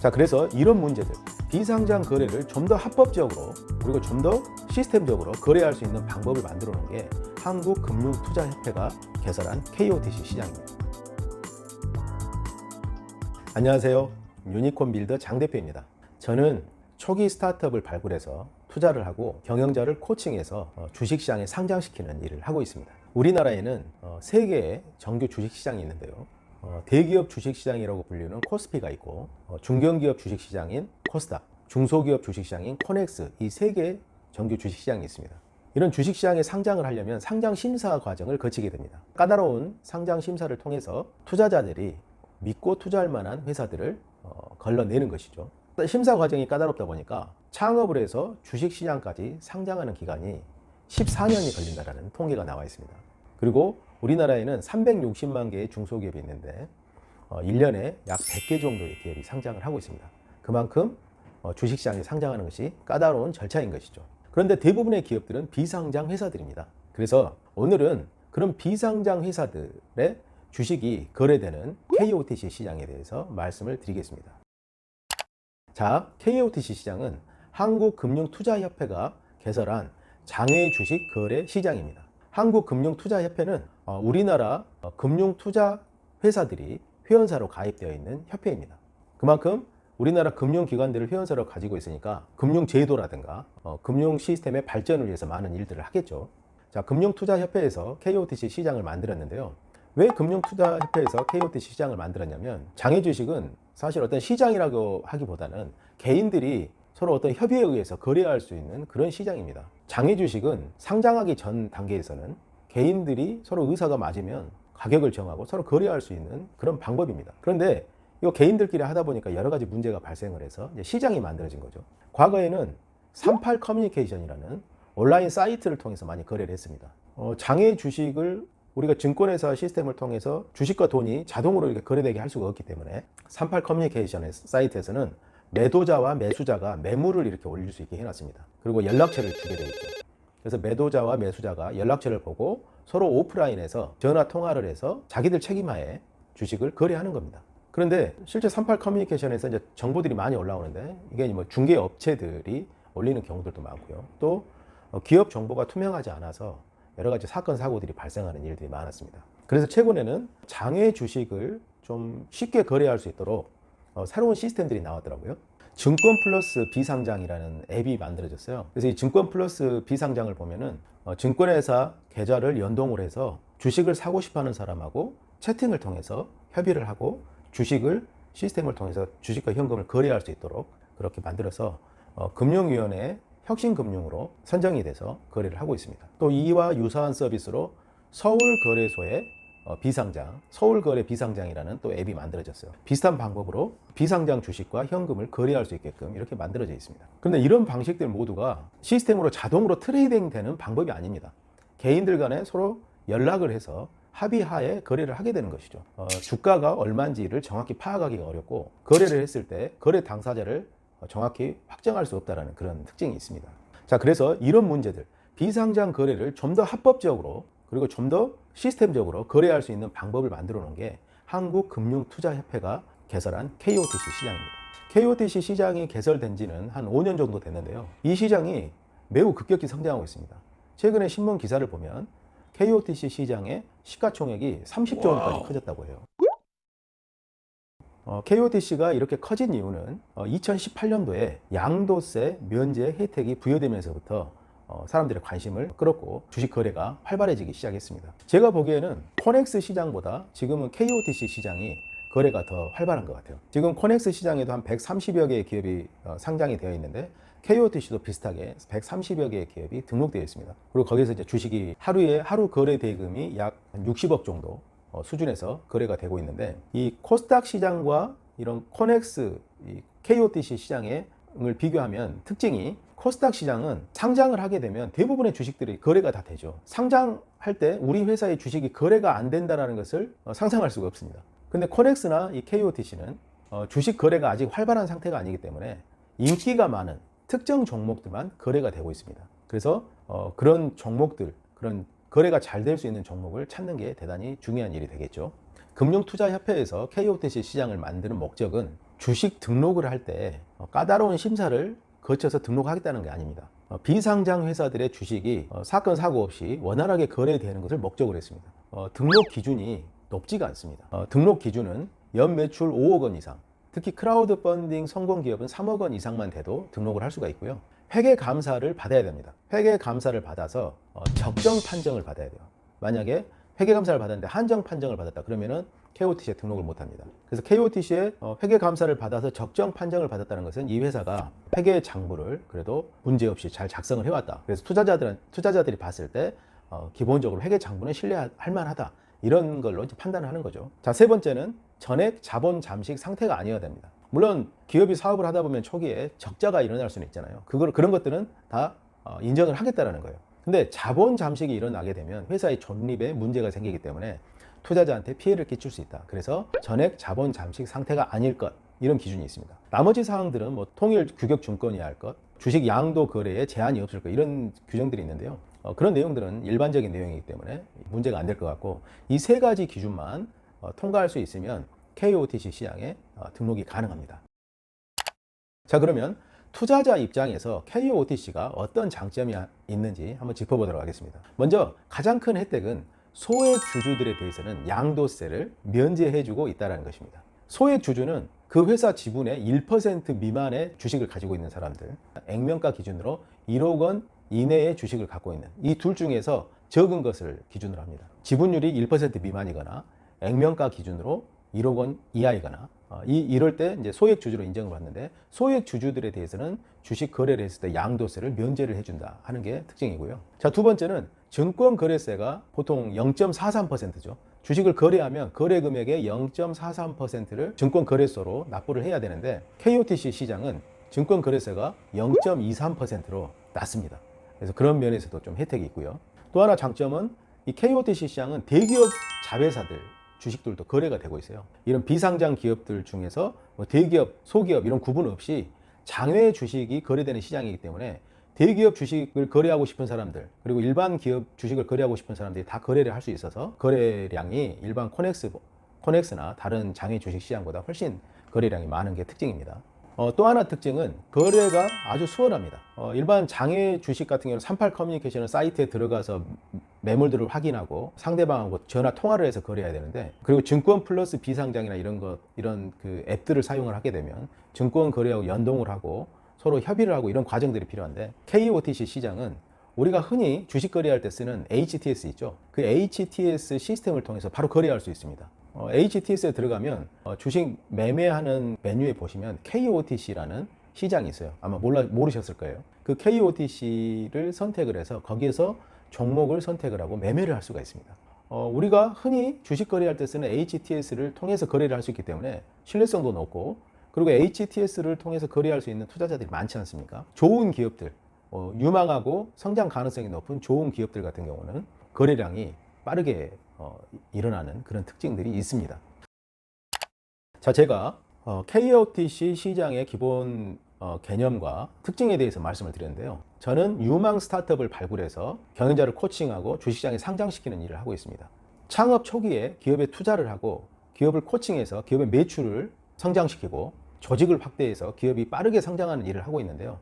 자, 그래서 이런 문제들, 비상장 거래를 좀 더 합법적으로 그리고 좀 더 시스템적으로 거래할 수 있는 방법을 만들어 놓은 게 한국금융투자협회가 개설한 KOTC 시장입니다. 안녕하세요. 유니콘 빌더 장 대표입니다. 저는 초기 스타트업을 발굴해서 투자를 하고 경영자를 코칭해서 주식시장에 상장시키는 일을 하고 있습니다. 우리나라에는 3개의 정규 주식시장이 있는데요. 대기업 주식시장이라고 불리는 코스피가 있고, 중견기업 주식시장인 코스닥, 중소기업 주식시장인 코넥스, 이 3개의 정규 주식시장이 있습니다. 이런 주식시장에 상장을 하려면 상장 심사 과정을 거치게 됩니다. 까다로운 상장 심사를 통해서 투자자들이 믿고 투자할 만한 회사들을 걸러내는 것이죠. 심사 과정이 까다롭다 보니까 창업을 해서 주식시장까지 상장하는 기간이 14년이 걸린다는 통계가 나와 있습니다. 그리고 우리나라에는 360만 개의 중소기업이 있는데 1년에 약 100개 정도의 기업이 상장을 하고 있습니다. 그만큼 주식시장에 상장하는 것이 까다로운 절차인 것이죠. 그런데 대부분의 기업들은 비상장 회사들입니다. 그래서 오늘은 그런 비상장 회사들의 주식이 거래되는 KOTC 시장에 대해서 말씀을 드리겠습니다. 자, KOTC 시장은 한국금융투자협회가 개설한 장외 주식 거래 시장입니다. 한국금융투자협회는 우리나라 금융투자 회사들이 회원사로 가입되어 있는 협회입니다. 그만큼 우리나라 금융기관들을 회원사로 가지고 있으니까 금융제도라든가 금융 시스템의 발전을 위해서 많은 일들을 하겠죠. 자, 금융투자협회에서 KOTC 시장을 만들었는데요. 왜 금융투자협회에서 KOTC 시장을 만들었냐면, 장외주식은 사실 어떤 시장이라고 하기보다는 개인들이 서로 어떤 협의에 의해서 거래할 수 있는 그런 시장입니다. 장외주식은 상장하기 전 단계에서는 개인들이 서로 의사가 맞으면 가격을 정하고 서로 거래할 수 있는 그런 방법입니다. 그런데 이거 개인들끼리 하다 보니까 여러 가지 문제가 발생을 해서 이제 시장이 만들어진 거죠. 과거에는 38 커뮤니케이션이라는 온라인 사이트를 통해서 많이 거래를 했습니다. 장외주식을 우리가 증권회사 시스템을 통해서 주식과 돈이 자동으로 이렇게 거래되게 할 수가 없기 때문에 38 커뮤니케이션 사이트에서는 매도자와 매수자가 매물을 이렇게 올릴 수 있게 해놨습니다. 그리고 연락처를 주게 되어 있죠. 그래서 매도자와 매수자가 연락처를 보고 서로 오프라인에서 전화 통화를 해서 자기들 책임하에 주식을 거래하는 겁니다. 그런데 실제 38 커뮤니케이션에서 이제 정보들이 많이 올라오는데, 이게 뭐 중개 업체들이 올리는 경우들도 많고요. 또 기업 정보가 투명하지 않아서 여러 가지 사건 사고들이 발생하는 일들이 많았습니다. 그래서 최근에는 장외 주식을 좀 쉽게 거래할 수 있도록 새로운 시스템들이 나왔더라고요. 증권 플러스 비상장이라는 앱이 만들어졌어요. 그래서 이 증권 플러스 비상장을 보면은 증권회사 계좌를 연동을 해서 주식을 사고 싶어 하는 사람하고 채팅을 통해서 협의를 하고 주식을 시스템을 통해서 주식과 현금을 거래할 수 있도록 그렇게 만들어서 금융위원회 혁신금융으로 선정이 돼서 거래를 하고 있습니다. 또 이와 유사한 서비스로 서울거래소의 비상장, 서울거래 비상장이라는 또 앱이 만들어졌어요. 비슷한 방법으로 비상장 주식과 현금을 거래할 수 있게끔 이렇게 만들어져 있습니다. 그런데 이런 방식들 모두가 시스템으로 자동으로 트레이딩 되는 방법이 아닙니다. 개인들 간에 서로 연락을 해서 합의하에 거래를 하게 되는 것이죠. 주가가 얼마인지를 정확히 파악하기가 어렵고, 거래를 했을 때 거래 당사자를 정확히 확정할 수 없다는 그런 특징이 있습니다. 자, 그래서 이런 문제들, 비상장 거래를 좀 더 합법적으로 그리고 좀 더 시스템적으로 거래할 수 있는 방법을 만들어 놓은 게 한국금융투자협회가 개설한 KOTC 시장입니다. KOTC 시장이 개설된 지는 한 5년 정도 됐는데요. 이 시장이 매우 급격히 성장하고 있습니다. 최근에 신문 기사를 보면 KOTC 시장의 시가총액이 30조 원까지 커졌다고 해요. KOTC가 이렇게 커진 이유는 2018년도에 양도세 면제 혜택이 부여되면서부터 사람들의 관심을 끌었고 주식 거래가 활발해지기 시작했습니다. 제가 보기에는 코넥스 시장보다 지금은 KOTC 시장이 거래가 더 활발한 것 같아요. 지금 코넥스 시장에도 한 130여 개의 기업이 상장이 되어 있는데, KOTC도 비슷하게 130여 개의 기업이 등록되어 있습니다. 그리고 거기서 이제 주식이 하루 거래 대금이 약 60억 정도 수준에서 거래가 되고 있는데, 이 코스닥 시장과 이런 코넥스, 이 KOTC 시장을 비교하면 특징이, 코스닥 시장은 상장을 하게 되면 대부분의 주식들이 거래가 다 되죠. 상장할 때 우리 회사의 주식이 거래가 안 된다는 것을 상상할 수가 없습니다. 근데 코넥스나 이 KOTC는 주식 거래가 아직 활발한 상태가 아니기 때문에 인기가 많은 특정 종목들만 거래가 되고 있습니다. 그래서 그런 종목들, 그런 거래가 잘 될 수 있는 종목을 찾는 게 대단히 중요한 일이 되겠죠. 금융투자협회에서 KOTC 시장을 만드는 목적은 주식 등록을 할 때 까다로운 심사를 거쳐서 등록하겠다는 게 아닙니다. 비상장 회사들의 주식이 사건 사고 없이 원활하게 거래되는 것을 목적으로 했습니다. 등록 기준이 높지가 않습니다. 등록 기준은 연 매출 5억 원 이상, 특히 크라우드 펀딩 성공 기업은 3억 원 이상만 돼도 등록을 할 수가 있고요. 회계 감사를 받아야 됩니다. 회계 감사를 받아서 적정 판정을 받아야 돼요. 만약에 회계 감사를 받았는데 한정 판정을 받았다 그러면은 KOTC에 등록을 못 합니다. 그래서 KOTC에 회계 감사를 받아서 적정 판정을 받았다는 것은 이 회사가 회계 장부를 그래도 문제없이 잘 작성을 해왔다. 그래서 투자자들이 봤을 때 기본적으로 회계 장부는 신뢰할 만하다. 이런 걸로 이제 판단을 하는 거죠. 자, 세 번째는 전액 자본 잠식 상태가 아니어야 됩니다. 물론 기업이 사업을 하다 보면 초기에 적자가 일어날 수는 있잖아요. 그런 것들은 다 인정을 하겠다라는 거예요. 근데 자본 잠식이 일어나게 되면 회사의 존립에 문제가 생기기 때문에 투자자한테 피해를 끼칠 수 있다. 그래서 전액 자본 잠식 상태가 아닐 것, 이런 기준이 있습니다. 나머지 사항들은 뭐 통일 규격 증권이어야 할 것, 주식 양도 거래에 제한이 없을 것, 이런 규정들이 있는데요. 그런 내용들은 일반적인 내용이기 때문에 문제가 안 될 것 같고, 이 세 가지 기준만 통과할 수 있으면 KOTC 시장에 등록이 가능합니다. 자, 그러면 투자자 입장에서 KOTC가 어떤 장점이 있는지 한번 짚어보도록 하겠습니다. 먼저 가장 큰 혜택은 소액 주주들에 대해서는 양도세를 면제해주고 있다는 것입니다. 소액 주주는 그 회사 지분의 1% 미만의 주식을 가지고 있는 사람들, 액면가 기준으로 1억 원 이내의 주식을 갖고 있는 이 둘 중에서 적은 것을 기준으로 합니다. 지분율이 1% 미만이거나 액면가 기준으로 1억 원 이하이거나 이럴 때 이제 소액 주주로 인정을 받는데, 소액 주주들에 대해서는 주식 거래를 했을 때 양도세를 면제를 해준다 하는 게 특징이고요. 자, 두 번째는 증권거래세가 보통 0.43%죠. 주식을 거래하면 거래 금액의 0.43%를 증권거래소로 납부를 해야 되는데, KOTC 시장은 증권거래세가 0.23%로 낮습니다. 그래서 그런 면에서도 좀 혜택이 있고요. 또 하나 장점은 이 KOTC 시장은 대기업 자회사들 주식들도 거래가 되고 있어요. 이런 비상장 기업들 중에서 뭐 대기업, 소기업 이런 구분 없이 장외 주식이 거래되는 시장이기 때문에 대기업 주식을 거래하고 싶은 사람들, 그리고 일반 기업 주식을 거래하고 싶은 사람들이 다 거래를 할 수 있어서 거래량이 일반 코넥스나 다른 장외 주식 시장보다 훨씬 거래량이 많은 게 특징입니다. 또 하나 특징은 거래가 아주 수월합니다. 일반 장외 주식 같은 경우는 38 커뮤니케이션 사이트에 들어가서 매물들을 확인하고 상대방하고 전화 통화를 해서 거래해야 되는데, 그리고 증권 플러스 비상장이나 이런 그 앱들을 사용을 하게 되면 증권 거래하고 연동을 하고 서로 협의를 하고 이런 과정들이 필요한데, KOTC 시장은 우리가 흔히 주식 거래할 때 쓰는 HTS 있죠. 그 HTS 시스템을 통해서 바로 거래할 수 있습니다. HTS에 들어가면 주식 매매하는 메뉴에 보시면 KOTC라는 시장이 있어요. 아마 모르셨을 거예요. 그 KOTC를 선택을 해서 거기에서 종목을 선택을 하고 매매를 할 수가 있습니다. 우리가 흔히 주식 거래할 때 쓰는 HTS를 통해서 거래를 할 수 있기 때문에 신뢰성도 높고, 그리고 HTS를 통해서 거래할 수 있는 투자자들이 많지 않습니까? 좋은 기업들, 유망하고 성장 가능성이 높은 좋은 기업들 같은 경우는 거래량이 빠르게 일어나는 그런 특징들이 있습니다. 자, 제가 KOTC 시장의 기본 개념과 특징에 대해서 말씀을 드렸는데요. 저는 유망 스타트업을 발굴해서 경영자를 코칭하고 주식시장에 상장시키는 일을 하고 있습니다. 창업 초기에 기업에 투자를 하고 기업을 코칭해서 기업의 매출을 성장시키고 조직을 확대해서 기업이 빠르게 성장하는 일을 하고 있는데요.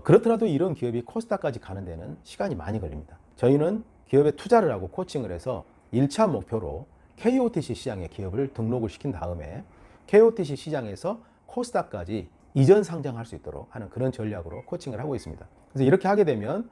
그렇더라도 이런 기업이 코스닥까지 가는 데는 시간이 많이 걸립니다. 저희는 기업에 투자를 하고 코칭을 해서 1차 목표로 KOTC 시장에 기업을 등록을 시킨 다음에 KOTC 시장에서 코스닥까지 이전 상장할 수 있도록 하는 그런 전략으로 코칭을 하고 있습니다. 그래서 이렇게 하게 되면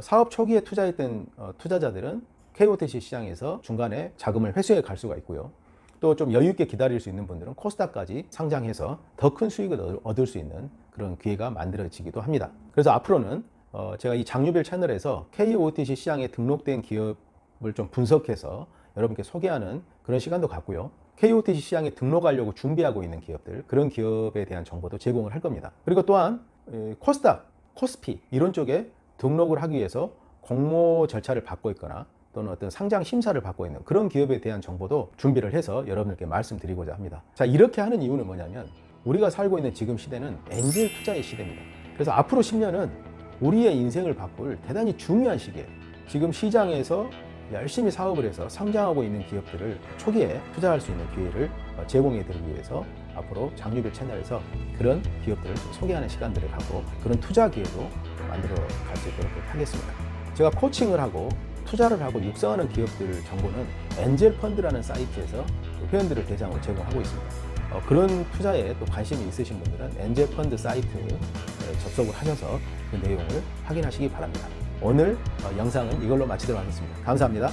사업 초기에 투자했던 투자자들은 KOTC 시장에서 중간에 자금을 회수해 갈 수가 있고요. 또 좀 여유 있게 기다릴 수 있는 분들은 코스닥까지 상장해서 더 큰 수익을 얻을 수 있는 그런 기회가 만들어지기도 합니다. 그래서 앞으로는 제가 이 장유별 채널에서 KOTC 시장에 등록된 기업을 좀 분석해서 여러분께 소개하는 그런 시간도 갖고요. KOTC 시장에 등록하려고 준비하고 있는 기업들, 그런 기업에 대한 정보도 제공을 할 겁니다. 그리고 또한 코스닥, 코스피 이런 쪽에 등록을 하기 위해서 공모 절차를 받고 있거나 또는 어떤 상장 심사를 받고 있는 그런 기업에 대한 정보도 준비를 해서 여러분들께 말씀드리고자 합니다. 자, 이렇게 하는 이유는 뭐냐면 우리가 살고 있는 지금 시대는 엔젤 투자의 시대입니다. 그래서 앞으로 10년은 우리의 인생을 바꿀 대단히 중요한 시기에 지금 시장에서 열심히 사업을 해서 성장하고 있는 기업들을 초기에 투자할 수 있는 기회를 제공해 드리기 위해서 앞으로 장유별 채널에서 그런 기업들을 좀 소개하는 시간들을 갖고 그런 투자 기회도 만들어 갈 수 있도록 하겠습니다. 제가 코칭을 하고 투자를 하고 육성하는 기업들 정보는 엔젤 펀드라는 사이트에서 회원들을 대상으로 제공하고 있습니다. 그런 투자에 또 관심이 있으신 분들은 엔젤 펀드 사이트에 접속을 하셔서 그 내용을 확인하시기 바랍니다. 오늘 영상은 이걸로 마치도록 하겠습니다. 감사합니다.